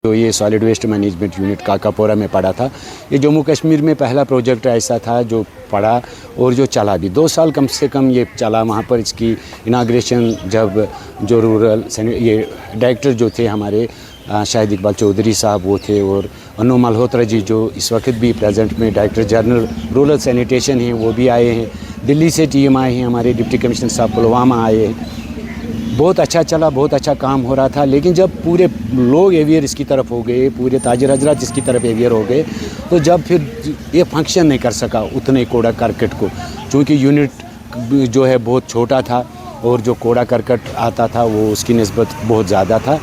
तो ये solid waste management unit Kakapora में पड़ा था। ये जम्मू कश्मीर में पहला प्रोजेक्ट ऐसा था जो पड़ा और जो चला भी 2 साल कम से कम ये चला। वहाँ पर इसकी इनाग्रेशन जब जो रूरल ये डायरेक्टर जो थे हमारे शाहिद इकबाल चौधरी साहब वो थे, और अनु मल्होत्रा जी जो इस वक्त भी प्रेजेंट में डायरेक्टर जनरल रूरल सैनिटेशन हैं वो भी आए हैं। दिल्ली से टीम आए हैं, हमारे डिप्टी कमिश्नर साहब पुलवामा आए हैं। बहुत अच्छा चला, बहुत अच्छा काम हो रहा था। लेकिन जब पूरे लोग एवियर इसकी तरफ हो गए, पूरे ताजिर हजरात इसकी तरफ एवियर हो गए, तो जब फिर ये फंक्शन नहीं कर सका उतने कूड़ा करकट को, क्योंकि यूनिट जो है बहुत छोटा था और जो कूड़ा करकट आता था वो उसकी निस्बत बहुत ज़्यादा था,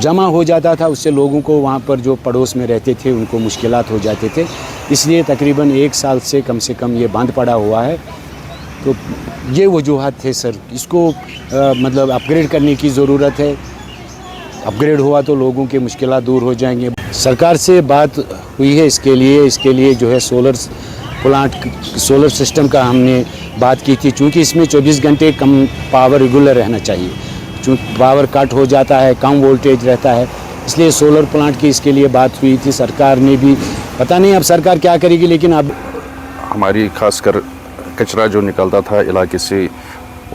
जमा हो जाता था। उससे लोगों को वहाँ पर जो पड़ोस में रहते थे उनको मुश्किलात हो जाते थे। इसलिए तकरीबन 1 साल से कम ये बंद पड़ा हुआ है। तो ये वजूहत थे सर, इसको मतलब अपग्रेड करने की ज़रूरत है। अपग्रेड हुआ तो लोगों के मुश्किलात दूर हो जाएंगे। सरकार से बात हुई है इसके लिए जो है सोलर प्लांट, सोलर सिस्टम का हमने बात की थी, चूँकि इसमें 24 घंटे कम पावर रेगुलर रहना चाहिए। चूँकि पावर कट हो जाता है, कम वोल्टेज रहता है, इसलिए सोलर प्लांट की इसके लिए बात हुई थी। सरकार ने भी, पता नहीं अब सरकार क्या करेगी, लेकिन अब हमारी खासकर कचरा जो निकलता था इलाके से,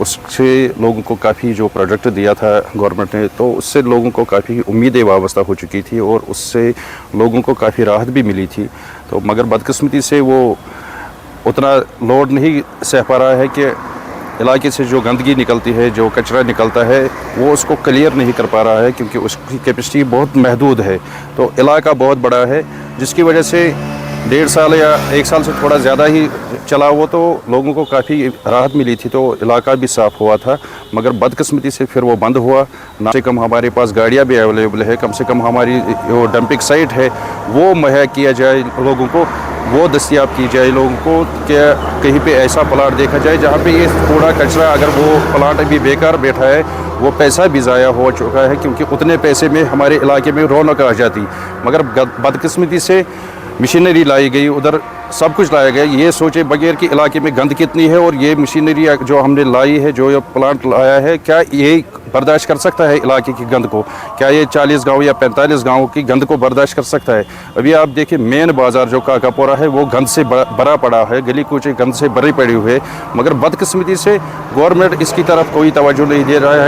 उससे लोगों को काफ़ी जो प्रोजेक्ट दिया था गवर्नमेंट ने, तो उससे लोगों को काफ़ी उम्मीदें वाबस्ता हो चुकी थी और उससे लोगों को काफ़ी राहत भी मिली थी। तो मगर बदकिस्मती से वो उतना लोड नहीं सह पा रहा है कि इलाके से जो गंदगी निकलती है, जो कचरा निकलता है, वो उसको क्लियर नहीं कर पा रहा है, क्योंकि उसकी कैपेसिटी बहुत महदूद है। तो इलाका बहुत बड़ा है, जिसकी वजह से 1.5 साल या 1 साल से थोड़ा ज़्यादा ही चला वो, तो लोगों को काफ़ी राहत मिली थी, तो इलाका भी साफ़ हुआ था। मगर बदकिस्मती से फिर वो बंद हुआ। ना से कम हमारे पास गाड़ियाँ भी अवेलेबल है, कम से कम हमारी जो डंपिंग साइट है वो मुहैया किया जाए लोगों को, वो दस्तियाब की जाए लोगों को, कि कहीं पे ऐसा प्लाट देखा जाए जहाँ पे ये कूड़ा कचरा, अगर वो प्लाट अभी बेकार बैठा है, वो पैसा भी ज़ाया हो चुका है, क्योंकि उतने पैसे में हमारे इलाके में रौनक आ जाती। मगर बदकिस्मती से मशीनरी लाई गई, उधर सब कुछ लाया गया, ये सोचे बगैर कि इलाके में गंद कितनी है, और ये मशीनरी जो हमने लाई है, जो ये प्लांट लाया है, क्या ये बर्दाश्त कर सकता है इलाके की गंद को? क्या ये 40 गांव या 45 गांव की गंद को बर्दाश्त कर सकता है? अभी आप देखिए मेन बाज़ार जो काकापोरा है वो गंद से भरा पड़ा है, गली कूचे गंद से भरी पड़ी हुई है। मगर बदकिस्मती से गवर्नमेंट इसकी तरफ कोई तवज्जो नहीं दे रहा है।